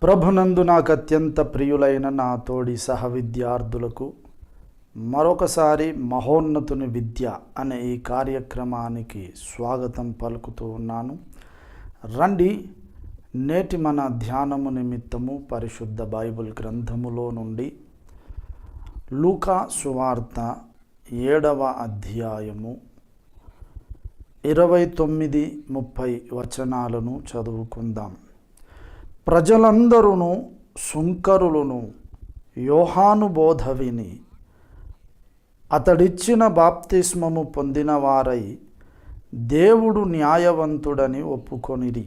ప్రభునందు నాకు అత్యంత ప్రియులైన నా తోడి సహ విద్యార్థులకు మరొకసారి మహోన్నతుని విద్య అనే ఈ కార్యక్రమానికి స్వాగతం పలుకుతూ ఉన్నాను. రండి, నేటి మన ధ్యానము నిమిత్తము పరిశుద్ధ బైబిల్ గ్రంథములో నుండి లూకా సువార్త 7వ అధ్యాయము 29-30 వచనాలను చదువుకుందాం. ప్రజలందరూ సుంకరులను యోహాను బోధ విని అతడిచ్చిన బాప్తిస్మము పొందిన వారై దేవుడు న్యాయవంతుడని ఒప్పుకొనిరి.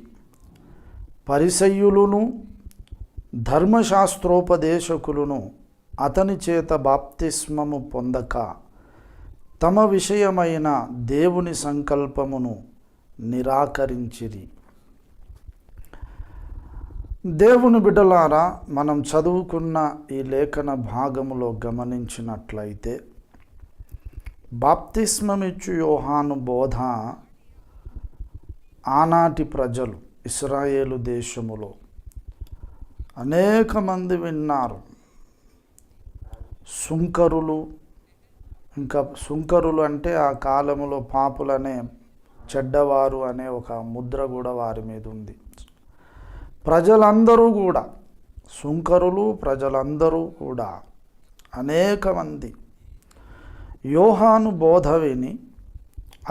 పరిసయ్యులను ధర్మశాస్త్రోపదేశకులను అతని చేత బాప్తిస్మము పొందక తమ విషయమైన దేవుని సంకల్పమును నిరాకరించిరి. దేవుని బిడ్డలారా, మనం చదువుకున్న ఈ లేఖన భాగములో గమనించినట్లయితే బాప్తిస్మమిచ్చు యోహాను బోధ ఆనాటి ప్రజలు ఇశ్రాయేలు దేశములో అనేక మంది విన్నారు. సుంకరులు అంటే ఆ కాలములో పాపులనే, చెడ్డవారు అనే ఒక ముద్ర కూడా వారి మీద ఉంది. ప్రజలందరూ కూడా అనేక మంది యోహాను బోధ విని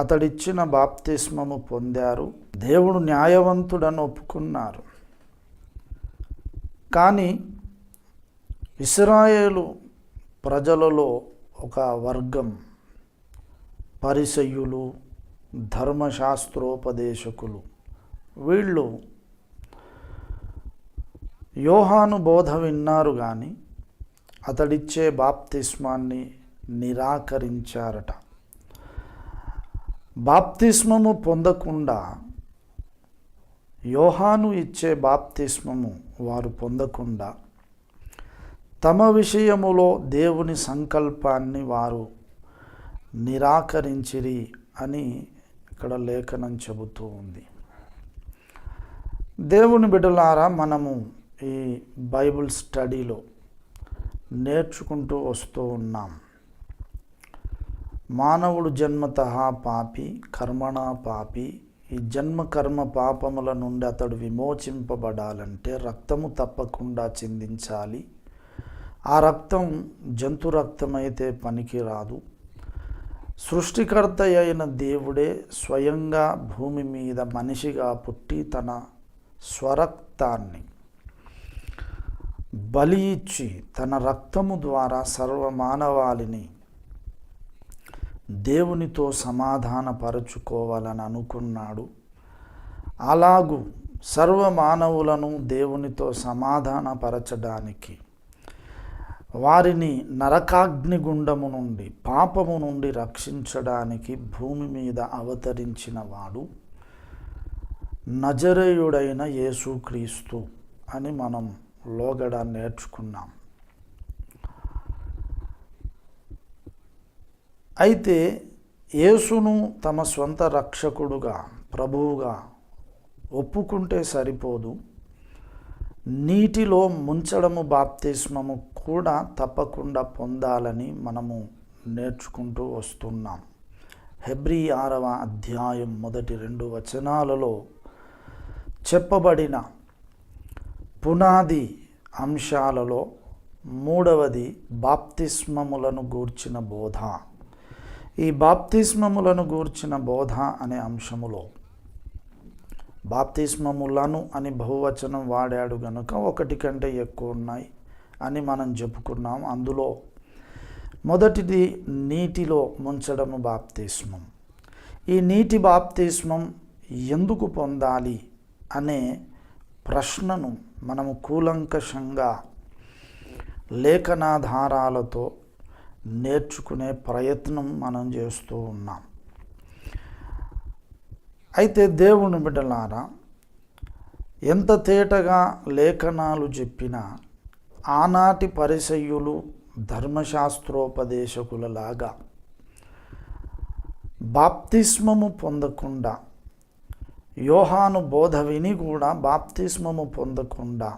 అతడిచ్చిన బాప్తిస్మము పొందారు. దేవుడు న్యాయవంతుడని ఒప్పుకున్నారు. కానీ ఇశ్రాయేలు ప్రజలలో ఒక వర్గం, పరిసయ్యులు, ధర్మశాస్త్రోపదేశకులు, వీళ్ళు యోహాను బోధ విన్నారు కానీ అతడిచ్చే బాప్తిస్మాన్ని నిరాకరించారట. బాప్తిస్మము పొందకుండా, యోహాను ఇచ్చే బాప్తిస్మము వారు పొందకుండా తమ విషయములో దేవుని సంకల్పాన్ని వారు నిరాకరించిరి అని ఇక్కడ లేఖనం చెబుతూ ఉంది. దేవుని బిడ్డలారా, మనము ఈ బైబిల్ స్టడీలో నేర్చుకుంటూ వస్తూ ఉన్నాం. మానవుడు జన్మతః పాపి, కర్మణా పాపి. ఈ జన్మ కర్మ పాపముల నుండి అతడు విమోచింపబడాలంటే రక్తము తప్పకుండా చిందించాలి. ఆ రక్తం జంతు రక్తమైతే పనికిరాదు. సృష్టికర్త అయిన దేవుడే స్వయంగా భూమి మీద మనిషిగా పుట్టి తన స్వరక్తాన్ని బలి ఇచ్చి తన రక్తము ద్వారా సర్వమానవాళిని దేవునితో సమాధానపరచుకోవాలని అనుకున్నాడు. అలాగూ సర్వమానవులను దేవునితో సమాధానపరచడానికి, వారిని నరకాగ్నిగుండము నుండి, పాపము నుండి రక్షించడానికి భూమి మీద అవతరించిన వాడు నజరేయుడైన యేసుక్రీస్తు అని మనం లోగడ నేర్చుకున్నాం. అయితే యేసును తమ స్వంత రక్షకుడుగా, ప్రభువుగా ఒప్పుకుంటే సరిపోదు. నీటిలో ముంచడము బాప్తిస్మము కూడా తప్పకుండా పొందాలని మనము నేర్చుకుంటూ వస్తున్నాం. హెబ్రీ 6వ అధ్యాయం మొదటి 2 వచనాలలో చెప్పబడిన పునాది అంశాలలో 3వది బాప్తిస్మములను గూర్చిన బోధ. ఈ బాప్తిస్మములను గూర్చిన బోధ అనే అంశములో బాప్తిస్మములను అని బహువచనం వాడాడు గనుక ఒకటి కంటే ఎక్కువ ఉన్నాయి అని మనం చెప్పుకున్నాం. అందులో మొదటిది నీటిలో ముంచడము బాప్తిస్మం. ఈ నీటి బాప్తిస్మం ఎందుకు పొందాలి అనే ప్రశ్నను మనము కూలంకషంగా లేఖనాధారాలతో నేర్చుకునే ప్రయత్నం మనం చేస్తూ ఉన్నాం. అయితే దేవుని బిడ్డలారా, ఎంత తేటగా లేఖనాలు చెప్పినా ఆనాటి పరిసయ్యులు, ధర్మశాస్త్రోపదేశకులలాగా బాప్తిస్మము పొందకుండా, యోహాను బోధ విని కూడా బాప్తిస్మము పొందకుండా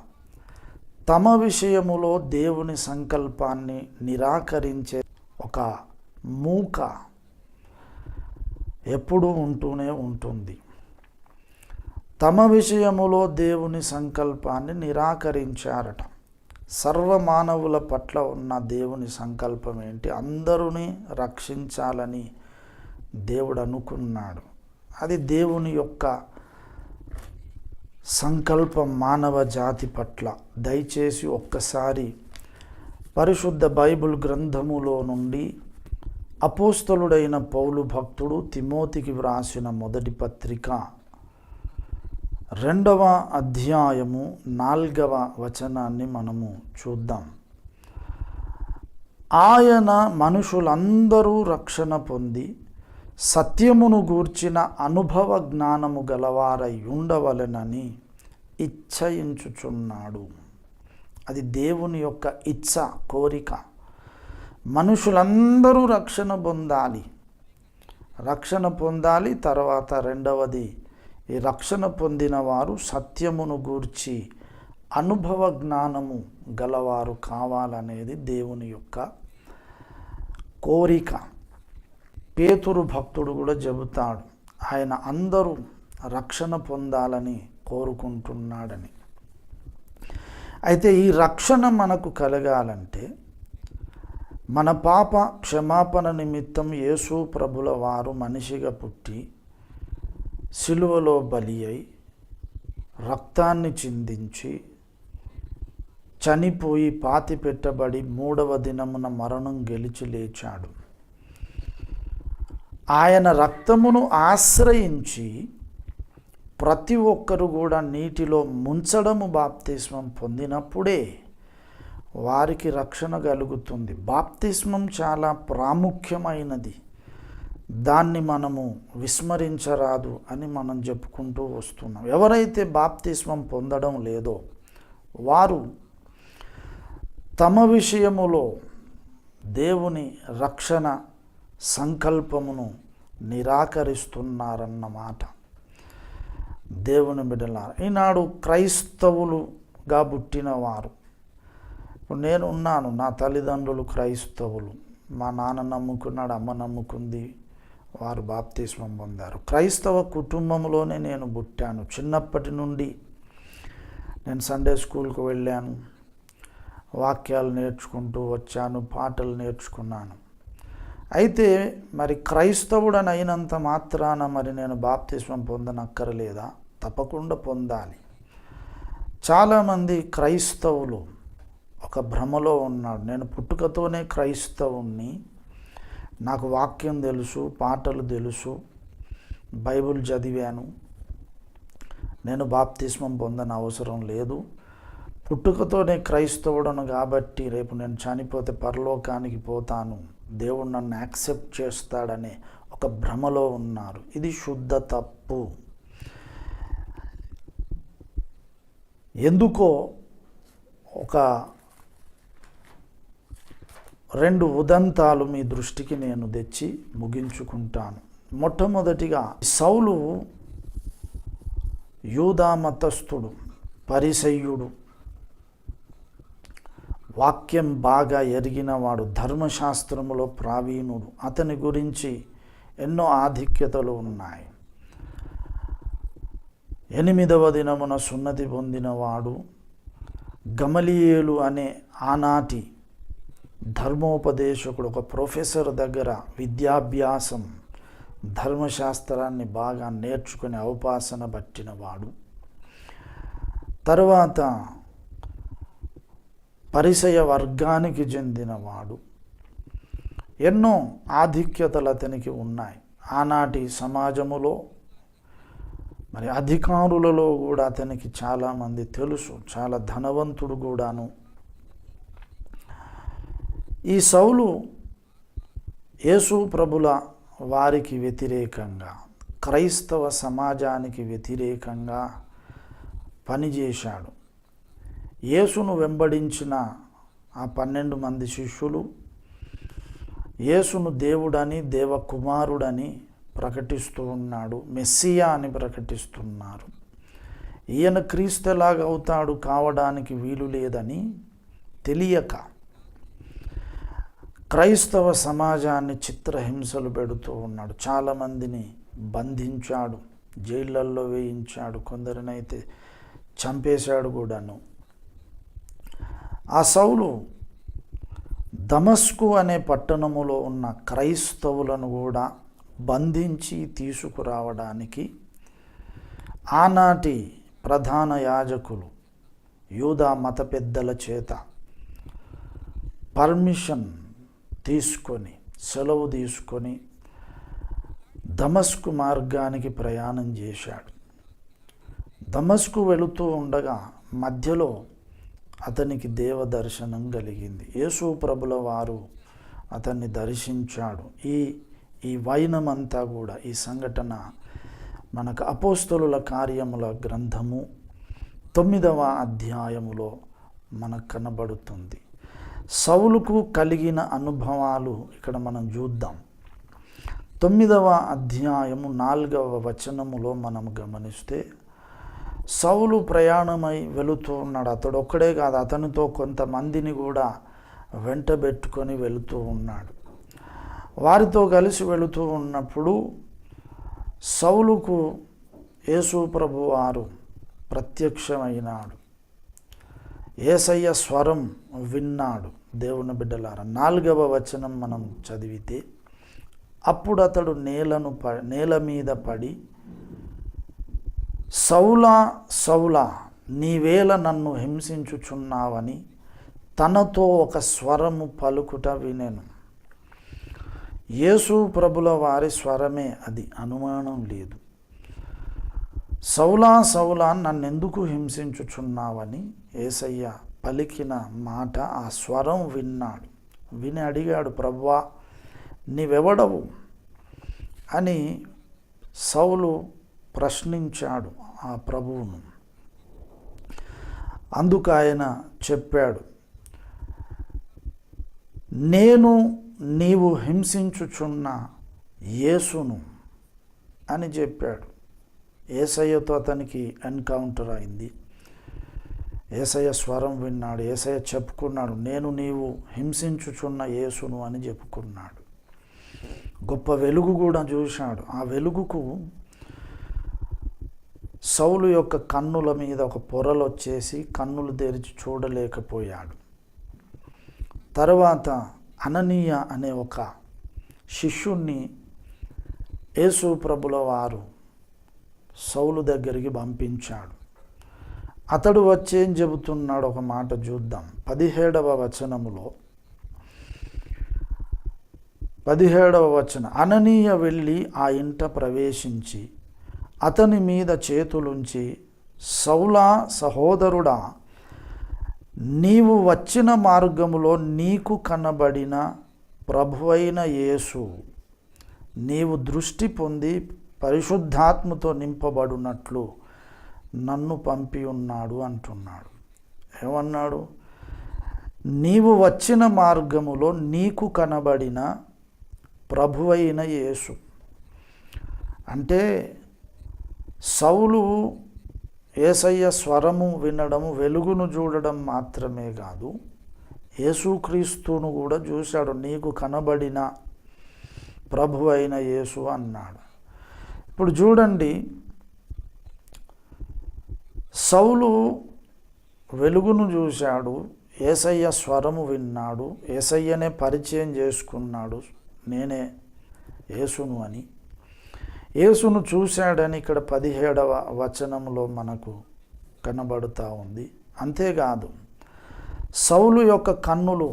తమ విషయములో దేవుని సంకల్పాన్ని నిరాకరించే ఒక మూక ఎప్పుడూ ఉంటూనే ఉంటుంది. తమ విషయములో దేవుని సంకల్పాన్ని నిరాకరించారట. సర్వమానవుల పట్ల ఉన్న దేవుని సంకల్పం ఏంటి? అందరినీ రక్షించాలని దేవుడు అనుకున్నాడు. అది దేవుని యొక్క సంకల్పం మానవ జాతి పట్ల. దయచేసి ఒక్కసారి పరిశుద్ధ బైబిల్ గ్రంథములో నుండి అపోస్తలుడైన పౌలు భక్తుడు తిమోతికి వ్రాసిన మొదటి పత్రిక 2వ అధ్యాయము 4వ వచనాన్ని మనము చూద్దాం. ఆయన మనుషులందరూ రక్షణ పొంది సత్యమును గూర్చిన అనుభవ జ్ఞానము గలవారై ఉండవలెనని ఇచ్చయించుచున్నాడు. అది దేవుని యొక్క ఇచ్చ, కోరిక. మనుషులందరూ రక్షణ పొందాలి. తర్వాత రెండవది, ఈ రక్షణ పొందిన వారు సత్యమును గూర్చి అనుభవ జ్ఞానము గలవారు కావాలనేది దేవుని యొక్క కోరిక. పేతురు భక్తుడు కూడా చెబుతాడు, ఆయన అందరూ రక్షణ పొందాలని కోరుకుంటున్నాడని. అయితే ఈ రక్షణ మనకు కలగాలంటే మన పాప క్షమాపణ నిమిత్తం యేసు ప్రభుల వారు మనిషిగా పుట్టి సిలువలో బలి అయి రక్తాన్ని చిందించి చనిపోయి పాతి పెట్టబడి 3వ దినమున మరణం గెలిచి లేచాడు. ఆయన రక్తమును ఆశ్రయించి ప్రతి ఒక్కరు కూడా నీటిలో ముంచడము బాప్తిస్మం పొందినప్పుడే వారికి రక్షణ కలుగుతుంది. బాప్తిస్మం చాలా ప్రాముఖ్యమైనది. దాన్ని మనము విస్మరించరాదు అని మనం చెప్పుకుంటూ వస్తున్నాం. ఎవరైతే బాప్తిస్మం పొందడం లేదో వారు తమ విషయములో దేవుని రక్షణ సంకల్పమును నిరాకరిస్తున్నారన్నమాట. దేవుని బిడ్డలారా, ఈనాడు క్రైస్తవులుగా పుట్టినవారు, ఇప్పుడు నేను ఉన్నాను, నా తల్లిదండ్రులు క్రైస్తవులు, మా నాన్న నమ్ముకున్నాడు, అమ్మ నమ్ముకుంది, వారు బాప్తిస్మం పొందారు. క్రైస్తవ కుటుంబంలోనే నేను పుట్టాను. చిన్నప్పటి నుండి నేను సండే స్కూల్కి వెళ్ళాను, వాక్యాలు నేర్చుకుంటూ వచ్చాను, పాటలు నేర్చుకున్నాను. అయితే మరి క్రైస్తవుడని అయినంత మాత్రాన మరి నేను బాప్తిస్మం పొందనక్కరలేదా? తప్పకుండా పొందాలి. చాలామంది క్రైస్తవులు ఒక భ్రమలో ఉన్నాడు. నేను పుట్టుకతోనే క్రైస్తవుణ్ణి, నాకు వాక్యం తెలుసు, పాటలు తెలుసు, బైబిల్ చదివాను, నేను బాప్తిస్మం పొందని అవసరం లేదు, పుట్టుకతోనే క్రైస్తవుడను కాబట్టి రేపు నేను చనిపోతే పరలోకానికి పోతాను, దేవుడు నన్ను యాక్సెప్ట్ చేస్తాడనే ఒక భ్రమలో ఉన్నారు. ఇది శుద్ధ తప్పు. ఎందుకో ఒక 2 ఉదంతాలు మీ దృష్టికి నేను తెచ్చి ముగించుకుంటాను. మొట్టమొదటిగా, సౌలు యూదా మతస్థుడు, పరిసయ్యుడు, వాక్యం బాగా ఎరిగినవాడు, ధర్మశాస్త్రములో ప్రావీణుడు. అతని గురించి ఎన్నో ఆధిక్యతలు ఉన్నాయి. 8వ దినమున సున్నతి పొందినవాడు, గమలీయేలు అనే ఆనాటి ధర్మోపదేశకుడు, ఒక ప్రొఫెసర్ దగ్గర విద్యాభ్యాసం, ధర్మశాస్త్రాన్ని బాగా నేర్చుకుని అవపాసన పట్టినవాడు. తరువాత పరిసయ వర్గానికి చెందినవాడు. ఎన్నో ఆధిక్యతలు అతనికి ఉన్నాయి. ఆనాటి సమాజములో మరి అధికారులలో కూడా అతనికి చాలామంది తెలుసు, చాలా ధనవంతుడు కూడాను. ఈ సౌలు యేసు ప్రభుల వారికి వ్యతిరేకంగా, క్రైస్తవ సమాజానికి వ్యతిరేకంగా పనిచేశాడు. యేసును వెంబడించిన ఆ 12 మంది శిష్యులు యేసును దేవుడని, దేవకుమారుడని ప్రకటిస్తూ ఉన్నాడు, మెస్సియా అని ప్రకటిస్తున్నారు. ఈయన క్రీస్తులాగా అవుతాడు కావడానికి వీలు లేదని తెలియక క్రైస్తవ సమాజాన్ని చిత్రహింసలు పెడుతూ ఉన్నాడు. చాలామందిని బంధించాడు, జైళ్ళల్లో వేయించాడు, కొందరినైతే చంపేశాడు కూడాను. ఆ సౌలు దమస్కు అనే పట్టణములో ఉన్న క్రైస్తవులను కూడా బంధించి తీసుకురావడానికి ఆనాటి ప్రధాన యాజకులు యూదా మత పెద్దల చేత పర్మిషన్ తీసుకొని, సెలవు తీసుకొని దమస్కు మార్గానికి ప్రయాణం చేశాడు. దమస్కు వెళుతూ ఉండగా మధ్యలో అతనికి దేవ దర్శనం కలిగింది. యేసు ప్రభుల వారు అతన్ని దర్శించాడు. ఈ వైనమంతా కూడా, ఈ సంఘటన మనకు అపోస్తలుల కార్యముల గ్రంథము 9వ అధ్యాయములో మనకు కనబడుతుంది. సౌలుకు కలిగిన అనుభవాలు ఇక్కడ మనం చూద్దాం. 9వ అధ్యాయము 4వ వచనములో మనం గమనిస్తే, సౌలు ప్రయాణమై వెళుతూ ఉన్నాడు. అతడు ఒక్కడే కాదు, అతనితో కొంతమందిని కూడా వెంటబెట్టుకొని వెళుతూ ఉన్నాడు. వారితో కలిసి వెళుతూ ఉన్నప్పుడు సౌలుకు యేసు ప్రభు వారు ప్రత్యక్షమైనాడు. యేసయ్య స్వరం విన్నాడు. దేవుని బిడ్డలారా, 4వ వచనం మనం చదివితే, అప్పుడు అతడు నేల మీద పడి, సౌలా సౌలా, నీవేళ నన్ను హింసించుచున్నావని తనతో ఒక స్వరము పలుకుట వినెను. యేసు ప్రభుల వారి స్వరమే అది, అనుమానం లేదు. సౌలా సౌలా, నన్నెందుకు హింసించుచున్నావని యేసయ్య పలికిన మాట, ఆ స్వరం విన్నాడు. విని అడిగాడు, ప్రభువా నీవెవడవు అని సౌలు ప్రశ్నించాడు ఆ ప్రభువును. అందుకు ఆయన చెప్పాడు, నేను నీవు హింసించుచున్న యేసును అని చెప్పాడు. యేసయ్యతో అతనికి ఎన్కౌంటర్ అయింది. యేసయ్య స్వరం విన్నాడు. యేసయ్య చెప్పుకున్నాడు, నేను నీవు హింసించుచున్న యేసును అని చెప్పుకున్నాడు. గొప్ప వెలుగు కూడా చూశాడు. ఆ వెలుగుకు సౌలు యొక్క కన్నుల మీద ఒక పొరలు వచ్చేసి కన్నులు తెరిచి చూడలేకపోయాడు. తర్వాత అననీయ అనే ఒక శిష్యుణ్ణి యేసు ప్రభుల వారు సౌలు దగ్గరికి పంపించాడు. అతడు వచ్చేం చెబుతున్నాడు ఒక మాట చూద్దాం. 17వ వచనములో, 17వ వచనం, అననీయ వెళ్ళి ఆ ఇంట ప్రవేశించి అతని మీద చేతులుంచి, సౌలా సహోదరుడా, నీవు వచ్చిన మార్గములో నీకు కనబడిన ప్రభువైన యేసు నీవు దృష్టి పొంది పరిశుద్ధాత్మతో నింపబడినట్లు నన్ను పంపి ఉన్నాడు అంటున్నాడు. ఏమన్నాడు? నీవు వచ్చిన మార్గములో నీకు కనబడిన ప్రభువైన యేసు. అంటే సౌలు యేసయ్య స్వరము వినడము, వెలుగును చూడడం మాత్రమే కాదు, యేసుక్రీస్తును కూడా చూశాడు. నీకు కనబడిన ప్రభువైన యేసు అన్నాడు. ఇప్పుడు చూడండి, సౌలు వెలుగును చూశాడు, యేసయ్య స్వరము విన్నాడు, యేసయ్యనే పరిచయం చేసుకున్నాడు, నేనే యేసును అని. యేసును చూశాడని ఇక్కడ 17వ వచనంలో మనకు కనబడుతూ ఉంది. అంతేకాదు, సౌలు యొక్క కన్నులు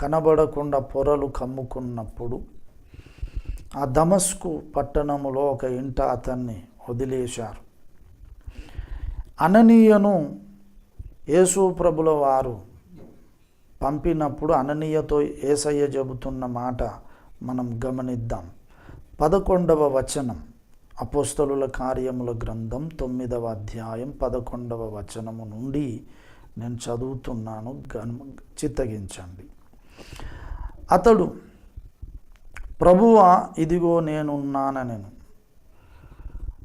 కనబడకుండా పొరలు కమ్ముకున్నప్పుడు ఆ దమస్కు పట్టణములో ఒక ఇంట అతన్ని వదిలేశారు. అననీయను యేసు ప్రభుల వారు పంపినప్పుడు అననీయతో యేసయ్య చెబుతున్న మాట మనం గమనిద్దాం. 11వ వచనం, అపోస్తలుల కార్యముల గ్రంథం 9వ అధ్యాయం 11వ వచనము నుండి నేను చదువుతున్నాను, చిత్తగించండి. అతడు, ప్రభువా ఇదిగో నేనున్నానెను,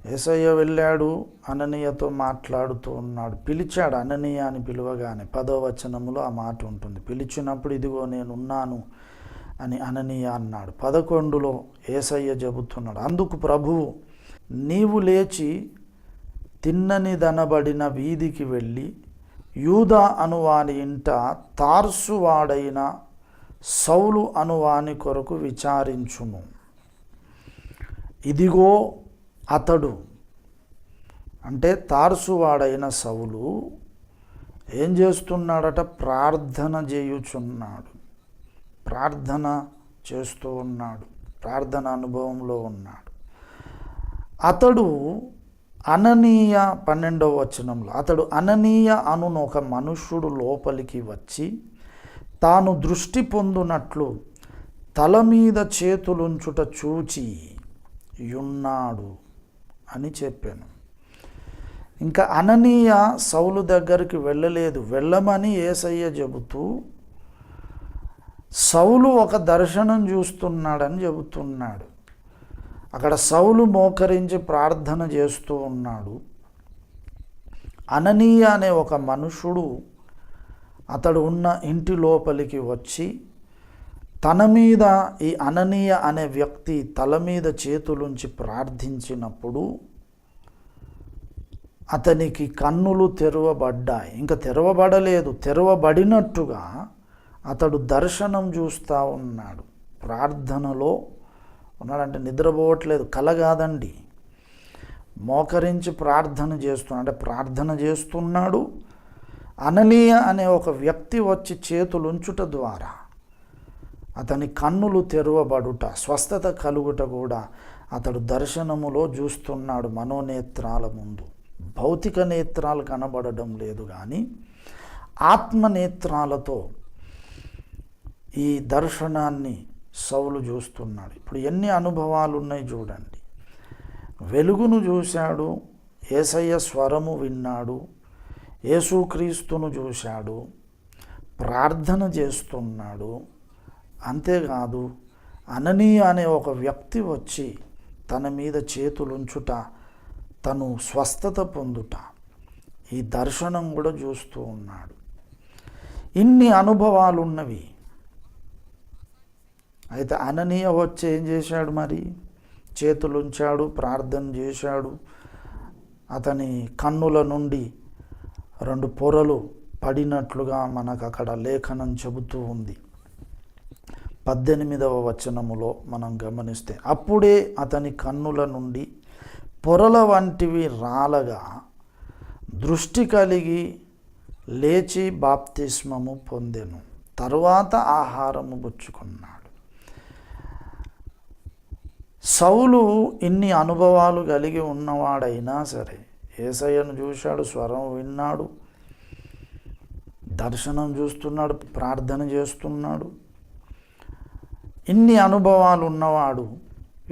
యేసయ్య వెళ్ళాడు, అననీయతో మాట్లాడుతూ ఉన్నాడు. పిలిచాడు, అననీయ అని పిలవగానే 10వ వచనములో ఆ మాట ఉంటుంది. పిలిచినప్పుడు ఇదిగో నేనున్నాను అని అననీయ అన్నాడు. 11లో యేసయ్య చెబుతున్నాడు, అందుకు ప్రభువు, నీవు లేచి తిన్ననిదనబడిన వీధికి వెళ్ళి యూదా అనువాని ఇంట తార్సువాడైన సౌలు అనువాని కొరకు విచారించుము. ఇదిగో అతడు, అంటే తార్సువాడైన సౌలు ఏం చేస్తున్నాడట? ప్రార్థన చేయుచున్నాడు, ప్రార్థన చేస్తూ ఉన్నాడు, ప్రార్థన అనుభవంలో ఉన్నాడు. అతడు అననీయ, 12వ వచనంలో, అతడు అననీయ అనున ఒక మనుష్యుడు లోపలికి వచ్చి తాను దృష్టి పొందునట్లు తల మీద చేతులుంచుట చూచి యున్నాడు అని చెప్పాను. ఇంకా అననీయ సౌలు దగ్గరికి వెళ్ళలేదు. వెళ్ళమని యేసయ్య చెబుతూ సౌలు ఒక దర్శనం చూస్తున్నాడని చెబుతున్నాడు. అక్కడ సౌలు మోకరించి ప్రార్థన చేస్తూ ఉన్నాడు. అననీయ అనే ఒక మనుషుడు అతడు ఉన్న ఇంటి లోపలికి వచ్చి తన మీద, ఈ అననీయ అనే వ్యక్తి తల మీద చేతులుంచి ప్రార్థించినప్పుడు అతనికి కన్నులు తెరవబడ్డాయి. ఇంకా తెరవబడలేదు, తెరవబడినట్టుగా అతడు దర్శనం చూస్తూ ఉన్నాడు. ప్రార్థనలో ఉన్నాడంటే నిద్రపోవట్లేదు, కల కాదండి, మోకరించి ప్రార్థన చేస్తున్నాడు. అంటే ప్రార్థన చేస్తున్నాడు. అననీయ అనే ఒక వ్యక్తి వచ్చి చేతులుంచుట ద్వారా అతని కన్నులు తెరవబడుట, స్వస్థత కలుగుట కూడా అతడు దర్శనములో చూస్తున్నాడు. మనోనేత్రాల ముందు భౌతిక నేత్రాలు కనబడడం లేదు, కానీ ఆత్మనేత్రాలతో ఈ దర్శనాన్ని సౌలు చూస్తున్నాడు. ఇప్పుడు ఎన్ని అనుభవాలు ఉన్నాయి చూడండి. వెలుగును చూశాడు, యేసయ్య స్వరము విన్నాడు, యేసుక్రీస్తును చూశాడు, ప్రార్థన చేస్తున్నాడు. అంతేకాదు, అననీయ అనే ఒక వ్యక్తి వచ్చి తన మీద చేతులుంచుట, తను స్వస్థత పొందుట, ఈ దర్శనం కూడా చూస్తూ ఉన్నాడు. ఇన్ని అనుభవాలు ఉన్నవి. అయితే అననీయ వచ్చి ఏం చేశాడు? మరి చేతులుంచాడు, ప్రార్థన చేశాడు. అతని కన్నుల నుండి 2 పొరలు పడినట్లుగా మనకు అక్కడ లేఖనం చెబుతూ ఉంది. 18వ వచనములో మనం గమనిస్తే, అప్పుడే అతని కన్నుల నుండి పొరల వంటివి రాలగా దృష్టి కలిగి లేచి బాప్తిస్మము పొందెను. తరువాత ఆహారము పుచ్చుకున్నాడు. సౌలు ఇన్ని అనుభవాలు కలిగి ఉన్నవాడైనా సరే యేసయ్యను చూశాడు, స్వరం విన్నాడు, దర్శనం చూస్తున్నాడు, ప్రార్థన చేస్తున్నాడు. ఇన్ని అనుభవాలు ఉన్నవాడు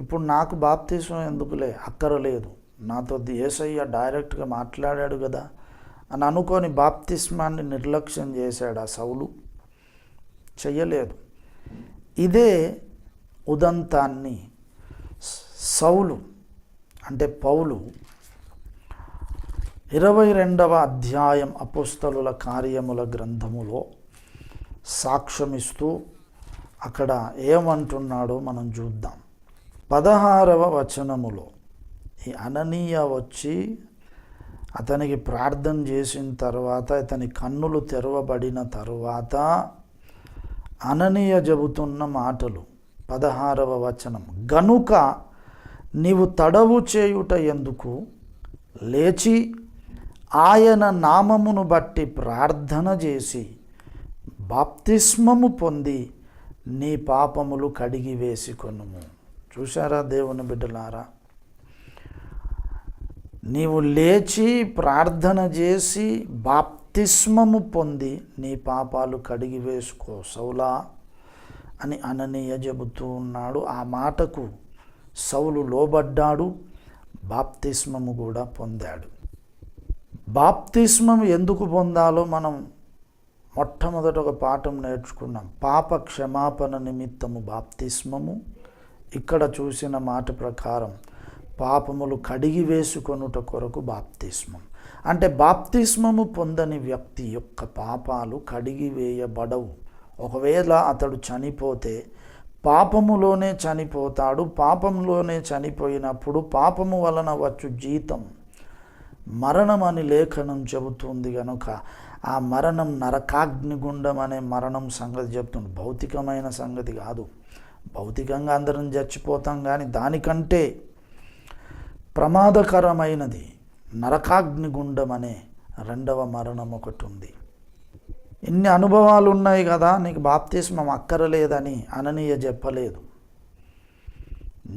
ఇప్పుడు నాకు బాప్తిస్మం ఎందుకులే, అక్కరలేదు, నాతో యేసయ్య డైరెక్ట్గా మాట్లాడాడు కదా అని అనుకొని బాప్తిస్మాన్ని నిర్లక్ష్యం చేశాడు ఆ సౌలు? చెయ్యలేదు. ఇదే ఉదంతాన్ని సౌలు, అంటే పౌలు 22వ అధ్యాయం అపోస్తలుల కార్యముల గ్రంథములో సాక్ష్యమిస్తూ అక్కడ ఏమంటున్నాడో మనం చూద్దాం. 16వ వచనములో ఈ అననీయ వచ్చి అతనికి ప్రార్థన చేసిన తర్వాత, అతని కన్నులు తెరవబడిన తరువాత అననీయ చెబుతున్న మాటలు. 16వ వచనం, గనుక నీవు తడవు చేయుట ఎందుకు? లేచి ఆయన నామమును బట్టి ప్రార్థన చేసి బాప్తిస్మము పొంది నీ పాపములు కడిగి వేసుకొనుము. చూశారా దేవుని బిడ్డలారా? నీవు లేచి ప్రార్థన చేసి బాప్తిస్మము పొంది నీ పాపాలు కడిగి వేసుకో సౌలా అని అననీయ చెబుతూ ఉన్నాడు. ఆ మాటకు సౌలు లోబడ్డాడు, బాప్తిస్మము కూడా పొందాడు. బాప్తిస్మం ఎందుకు పొందాలో మనం మొట్టమొదట ఒక పాఠం నేర్చుకున్నాం. పాప క్షమాపణ నిమిత్తము బాప్తిస్మము. ఇక్కడ చూసిన మాట ప్రకారం పాపములు కడిగి వేసుకొనుట కొరకు బాప్తిస్మం. అంటే బాప్తిస్మము పొందని వ్యక్తి యొక్క పాపాలు కడిగి వేయబడవు. ఒకవేళ అతడు చనిపోతే పాపములోనే చనిపోతాడు. పాపంలోనే చనిపోయినప్పుడు పాపము వలన వచ్చు జీతం మరణం అని లేఖనం చెబుతుంది కనుక ఆ మరణం నరకాగ్నిగుండం అనే మరణం సంగతి చెప్తుంది. భౌతికమైన సంగతి కాదు. భౌతికంగా అందరం చచ్చిపోతాం, కానీ దానికంటే ప్రమాదకరమైనది నరకాగ్నిగుండం అనే రెండవ మరణం ఒకటి ఉంది. ఇన్ని అనుభవాలు ఉన్నాయి కదా, నీకు బాప్తిస్మం అక్కరలేదని అననీయ చెప్పలేదు.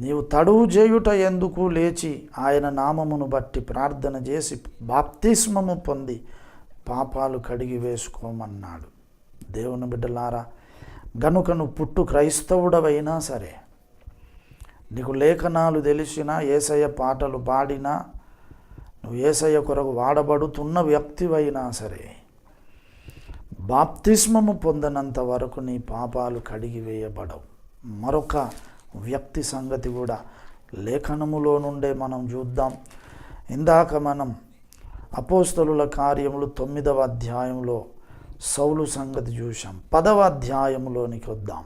నీవు తడువు చేయుట ఎందుకు, లేచి ఆయన నామమును బట్టి ప్రార్థన చేసి బాప్తిస్మము పొంది పాపాలు కడిగి వేసుకోమన్నాడు. దేవుని బిడ్డలారా, గనుక నువ్వు పుట్టు క్రైస్తవుడవైనా సరే, నీకు లేఖనాలు తెలిసినా, యేసయ్య పాటలు పాడినా, నువ్వు యేసయ్య కొరకు వాడబడుతున్న వ్యక్తివైనా సరే, బాప్తిస్మము పొందనంత వరకు నీ పాపాలు కడిగి వేయబడవు. మరొక వ్యక్తి సంగతి కూడా లేఖనములో నుండే మనం చూద్దాం. ఇందాక మనం అపోస్తలుల కార్యములు 9వ అధ్యాయంలో సౌలు సంగతి చూసాం. 10వ అధ్యాయములోనికి వద్దాం.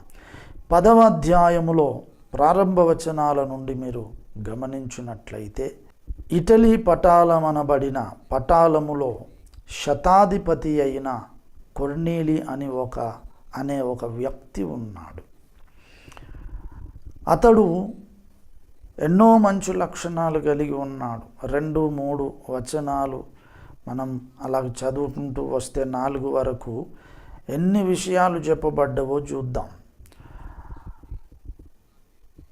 10వ అధ్యాయములో ప్రారంభ వచనాల నుండి మీరు గమనించినట్లయితే, ఇటలీ పటాలమనబడిన పటాలములో శతాధిపతి అయిన కొర్నేలి అనే ఒక వ్యక్తి ఉన్నాడు. అతడు ఎన్నో మంచి లక్షణాలు కలిగి ఉన్నాడు. 2-3 వచనాలు మనం అలాగ చదువుకుంటూ వస్తే 4 వరకు ఎన్ని విషయాలు చెప్పబడ్డవో చూద్దాం.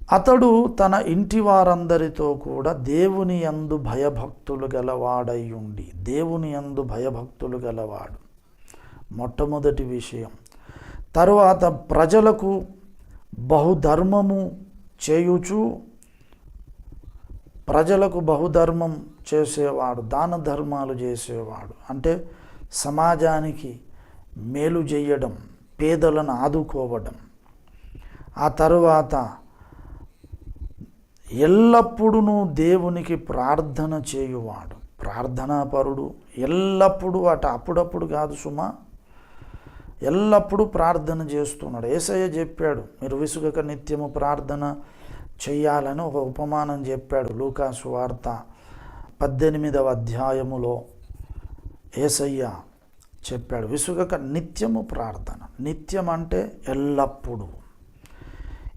అతడు తన ఇంటి వారందరితో కూడా దేవుని యందు భయభక్తులు గలవాడయ్యుండి, దేవుని యందు భయభక్తులు గలవాడు మొట్టమొదటి విషయం. తరువాత ప్రజలకు బహుధర్మము చేయుచు, ప్రజలకు బహుధర్మం చేసేవాడు, దాన ధర్మాలు చేసేవాడు. అంటే సమాజానికి మేలు చేయడం, పేదలను ఆదుకోవడం. ఆ తరువాత ఎల్లప్పుడూ దేవునికి ప్రార్థన చేయువాడు, ప్రార్థనాపరుడు. ఎల్లప్పుడూ అప్పుడప్పుడు కాదు సుమా, ఎల్లప్పుడూ ప్రార్థన చేస్తున్నాడు. యేసయ్య చెప్పాడు, మీరు విసుగక నిత్యము ప్రార్థన చెయ్యాలని ఒక ఉపమానం చెప్పాడు. లూకా సువార్త 18వ అధ్యాయములో యేసయ్య చెప్పాడు, విసుగక నిత్యము ప్రార్థన. నిత్యం అంటే ఎల్లప్పుడూ.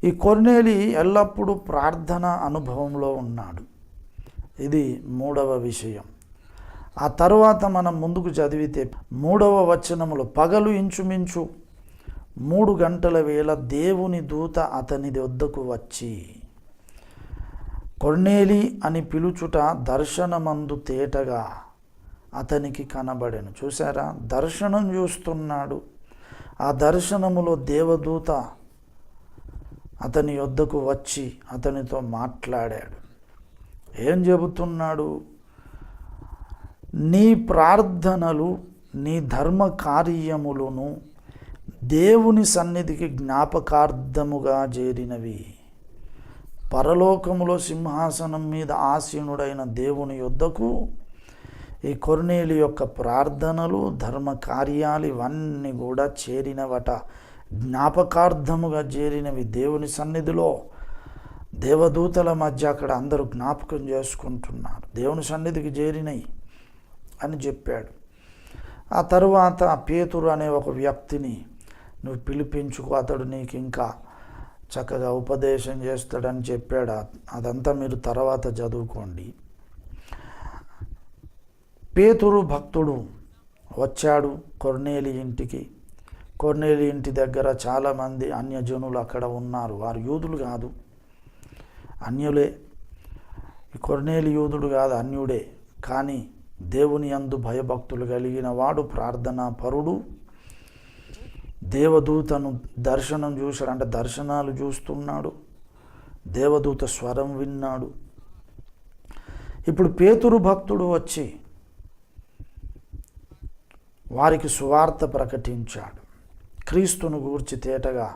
ఈ కొర్నేలి ఎల్లప్పుడూ ప్రార్థన అనుభవంలో ఉన్నాడు. ఇది 3వ విషయం. ఆ తరువాత మనం ముందుకు చదివితే 3వ వచనములో, పగలు ఇంచుమించు 3 గంటల వేళ దేవుని దూత అతని వద్దకు వచ్చి, కొర్నేలి అని పిలుచుట దర్శనమందు తేటగా అతనికి కనబడెను. చూసారా, దర్శనం చూస్తున్నాడు. ఆ దర్శనములో దేవదూత అతని వద్దకు వచ్చి అతనితో మాట్లాడాడు. ఏం చెబుతున్నాడు? నీ ప్రార్థనలు, నీ ధర్మ కార్యములను దేవుని సన్నిధికి జ్ఞాపకార్థముగా చేరినవి. పరలోకములో సింహాసనం మీద ఆసీనుడైన దేవుని యొద్దకు ఈ కొర్నేలి యొక్క ప్రార్థనలు, ధర్మ కార్యాలు ఇవన్నీ కూడా చేరినవట. జ్ఞాపకార్థముగా చేరినవి. దేవుని సన్నిధిలో దేవదూతల మధ్య అక్కడ అందరూ జ్ఞాపకం చేసుకుంటున్నారు, దేవుని సన్నిధికి చేరినవి అని చెప్పాడు. ఆ తరువాత పేతురు అనే ఒక వ్యక్తిని నువ్వు పిలిపించుకో, అతడు నీకు ఇంకా చక్కగా ఉపదేశం చేస్తాడని చెప్పాడు. అదంతా మీరు తర్వాత చదువుకోండి. పేతురు భక్తుడు వచ్చాడు కొర్నేలి ఇంటికి. కొర్నేలి ఇంటి దగ్గర చాలామంది అన్యజనులు అక్కడ ఉన్నారు. వారు యూదులు కాదు, అన్యులే. ఈ కొర్నేలి యూదుడు కాదు, అన్యుడే. కానీ దేవుని యందు భయభక్తులు కలిగిన వాడు, ప్రార్థనా పరుడు. దేవదూతను దర్శనం చూశాడు, అంటే దర్శనాలు చూస్తున్నాడు. దేవదూత స్వరం విన్నాడు. ఇప్పుడు పేతురు భక్తుడు వచ్చి వారికి సువార్త ప్రకటించాడు. క్రీస్తును గూర్చి తేటగా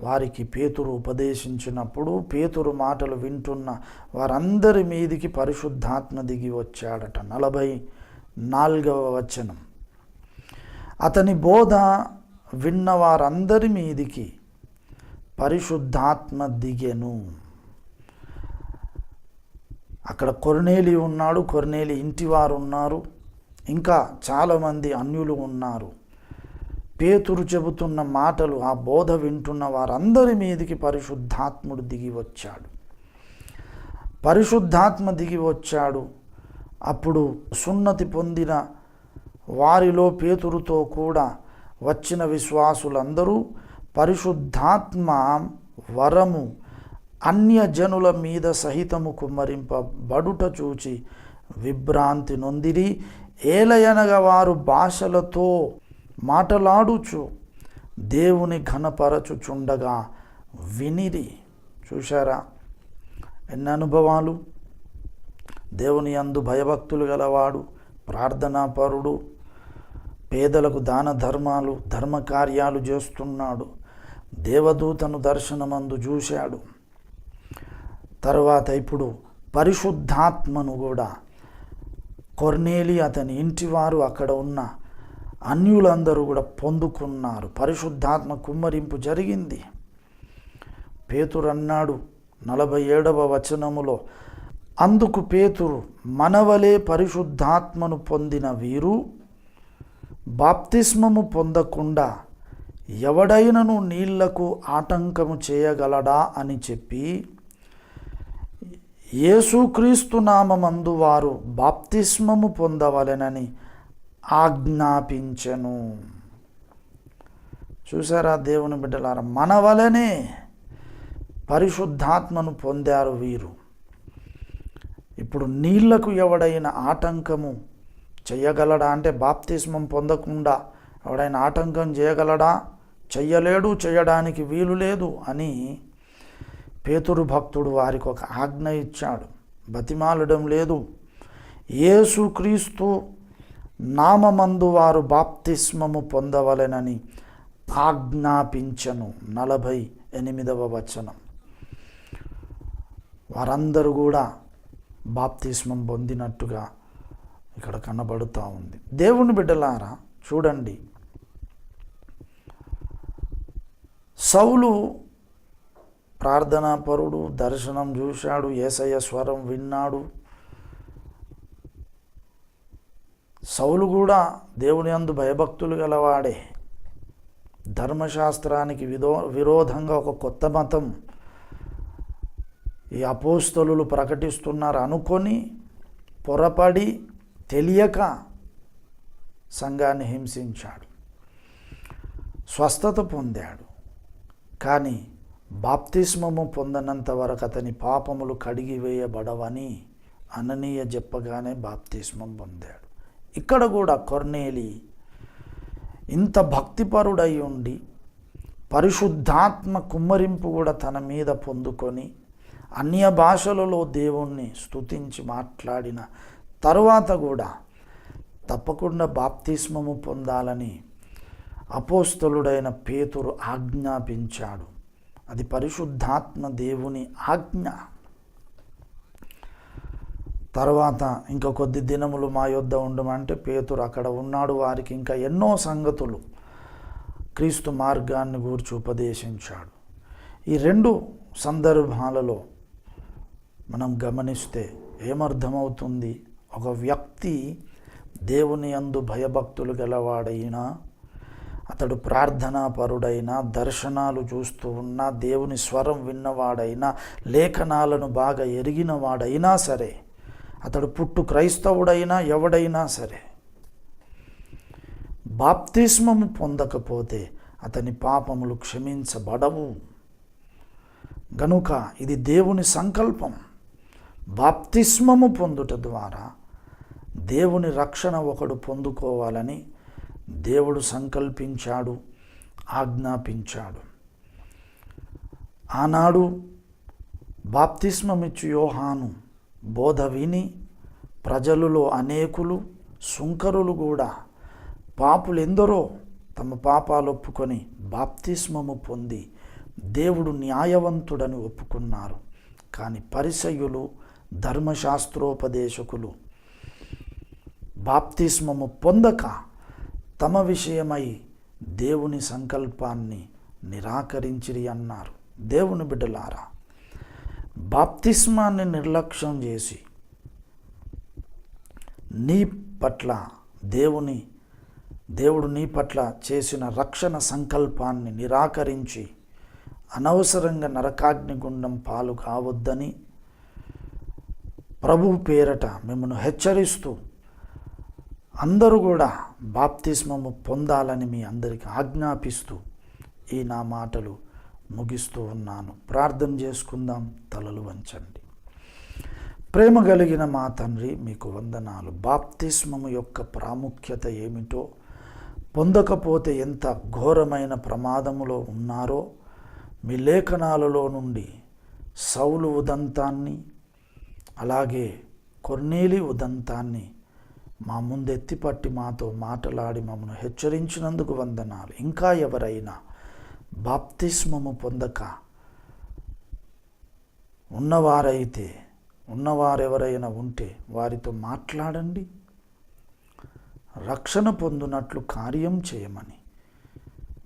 వారికి పేతురు ఉపదేశించినప్పుడు పేతురు మాటలు వింటున్న వారందరి మీదికి పరిశుద్ధాత్మ దిగి వచ్చాడట. 44వ వచనం. అతని బోధ విన్న వారందరి మీదికి పరిశుద్ధాత్మ దిగెను. అక్కడ కొర్నేలి ఉన్నాడు, కొర్నేలి ఇంటివారు ఉన్నారు, ఇంకా చాలామంది అన్యులు ఉన్నారు. పేతురు చెబుతున్న మాటలు, ఆ బోధ వింటున్న వారందరి మీదికి పరిశుద్ధాత్ముడు దిగి వచ్చాడు. పరిశుద్ధాత్మ దిగి వచ్చాడు. అప్పుడు సున్నతి పొందిన వారిలో పేతురుతో కూడా వచ్చిన విశ్వాసులందరూ పరిశుద్ధాత్మ వరము అన్యజనుల మీద సహితము కుమ్మరింపబడుట చూచి విభ్రాంతి నొందిరి. ఏలయనగా వారు భాషలతో మాటలాడుచు దేవుని ఘనపరచుచుండగా వినిరి. చూశారా ఎన్ని అనుభవాలు! దేవుని యందు భయభక్తులు గలవాడు, ప్రార్థనాపరుడు, పేదలకు దాన ధర్మాలు ధర్మకార్యాలు చేస్తున్నాడు. దేవదూతను దర్శనమందు చూశాడు. తర్వాత ఇప్పుడు పరిశుద్ధాత్మను కూడా కొర్నేలి అతని ఇంటివారు అక్కడ ఉన్న అన్యులందరూ కూడా పొందుకున్నారు. పరిశుద్ధాత్మ కుమ్మరింపు జరిగింది. పేతురు అన్నాడు 47వ వచనములో, అందుకు పేతురు, మనవలే పరిశుద్ధాత్మను పొందిన వీరు బాప్తిస్మము పొందకుండా ఎవడైనను నీళ్లకు ఆటంకము చేయగలడా అని చెప్పి యేసుక్రీస్తు నామమందు వారు బాప్తిస్మము పొందవలెనని ఆజ్ఞాపించెను. చూసారా దేవుని బిడ్డలారా, మన వలనే పరిశుద్ధాత్మను పొందారు వీరు. ఇప్పుడు నీళ్లకు ఎవడైనా ఆటంకము చెయ్యగలడా అంటే బాప్తిస్మం పొందకుండా ఎవడైనా ఆటంకం చేయగలడా? చెయ్యలేడు, చేయడానికి వీలు లేదు అని పేతురు భక్తుడు వారికి ఒక ఆజ్ఞ ఇచ్చాడు. బతిమాలడం లేదు. యేసుక్రీస్తు నామమందు వారు బాప్తిస్మము పొందవలెనని ఆజ్ఞాపించను. 48వ వచనం. వారందరూ కూడా బాప్తిస్మం పొందినట్టుగా ఇక్కడ కనబడుతూ ఉంది. దేవుని బిడ్డలారా చూడండి, సౌలు ప్రార్థనాపరుడు, దర్శనం చూశాడు, యేసయ్య స్వరం విన్నాడు. సౌలు కూడా దేవుని యందు భయభక్తులు గలవాడే. ధర్మశాస్త్రానికి విరోధంగా ఒక కొత్త మతం ఈ అపోస్తలులు ప్రకటిస్తున్నారు అనుకొని పొరపడి తెలియక సంఘాన్ని హింసించాడు. స్వస్థత పొందాడు. కానీ బాప్తిస్మము పొందనంత వరకు అతని పాపములు కడిగివేయబడవని అననీయ చెప్పగానే బాప్తిస్మం పొందాడు. ఇక్కడ కూడా కొర్నేలి ఇంత భక్తిపరుడై ఉండి పరిశుద్ధాత్మ కుమ్మరింపు కూడా తన మీద పొందుకొని అన్య భాషలలో దేవుణ్ణి స్తుతించి మాట్లాడిన తరువాత కూడా తప్పకుండా బాప్తిస్మము పొందాలని అపోస్తలుడైన పేతురు ఆజ్ఞాపించాడు. అది పరిశుద్ధాత్మ దేవుని ఆజ్ఞ. తర్వాత ఇంకా కొద్ది దినములు మా యొద్ద ఉండమంటే పేతురు అక్కడ ఉన్నాడు. వారికి ఇంకా ఎన్నో సంగతులు క్రీస్తు మార్గాన్ని గూర్చి ఉపదేశించాడు. ఈ రెండు సందర్భాలలో మనం గమనిస్తే ఏమర్థమవుతుంది? ఒక వ్యక్తి దేవుని యందు భయభక్తులు గలవాడైనా, అతడు ప్రార్థనాపరుడైనా, దర్శనాలు చూస్తూ ఉన్నా, దేవుని స్వరం విన్నవాడైనా, లేఖనాలను బాగా ఎరిగినవాడైనా సరే, అతడు పుట్టు క్రైస్తవుడైనా ఎవడైనా సరే, బాప్తిస్మము పొందకపోతే అతని పాపములు క్షమించబడవు. గనుక ఇది దేవుని సంకల్పం. బాప్తిస్మము పొందుట ద్వారా దేవుని రక్షణ ఒకడు పొందుకోవాలని దేవుడు సంకల్పించాడు, ఆజ్ఞాపించాడు. ఆనాడు బాప్తిస్మమిచ్చు యోహాను బోధ విని ప్రజలలో అనేకులు, సుంకరులు కూడా, పాపులెందరో తమ పాపాలు ఒప్పుకొని బాప్తిస్మము పొంది దేవుడు న్యాయవంతుడని ఒప్పుకున్నారు. కానీ పరిసయ్యులు, ధర్మశాస్త్రోపదేశకులు బాప్తిస్మము పొందక తమ విషయమై దేవుని సంకల్పాన్ని నిరాకరించిరి అన్నారు. దేవుని బిడ్డలారా, బాప్తిస్మాన్ని నిర్లక్ష్యం చేసి నీ పట్ల దేవుడు నీ పట్ల చేసిన రక్షణ సంకల్పాన్ని నిరాకరించి అనవసరంగా నరకాగ్నిగుండం పాలు కావద్దని ప్రభువు పేరట మిమ్మల్ని హెచ్చరిస్తూ అందరూ కూడా బాప్తిస్మము పొందాలని మీ అందరికీ ఆజ్ఞాపిస్తూ ఈ నా మాటలు ముగిస్తూ ఉన్నాను. ప్రార్థన చేసుకుందాం. తలలు వంచండి. ప్రేమ కలిగిన మా తండ్రి, మీకు వందనాలు. బాప్తిస్మము యొక్క ప్రాముఖ్యత ఏమిటో, పొందకపోతే ఎంత ఘోరమైన ప్రమాదములో ఉన్నారో మీ లేఖనాలలో నుండి సౌలు ఉదంతాన్ని, అలాగే కొర్నేలి ఉదంతాన్ని మా ముందెత్తిపట్టి మాతో మాట్లాడి మమ్మల్ని హెచ్చరించినందుకు వందనాలు. ఇంకా ఎవరైనా బాప్తిస్మము పొందక ఉన్నవారెవరైనా ఉంటే వారితో మాట్లాడండి. రక్షణ పొందునట్లు కార్యం చేయమని,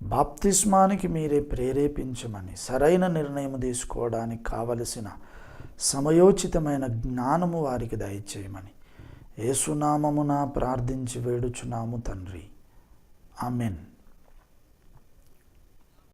బాప్తిస్మానికి మీరే ప్రేరేపించమని, సరైన నిర్ణయం తీసుకోవడానికి కావలసిన సమయోచితమైన జ్ఞానము వారికి దయచేయమని యేసునామమున ప్రార్థించి వేడుచున్నాము తండ్రి. ఆమెన్.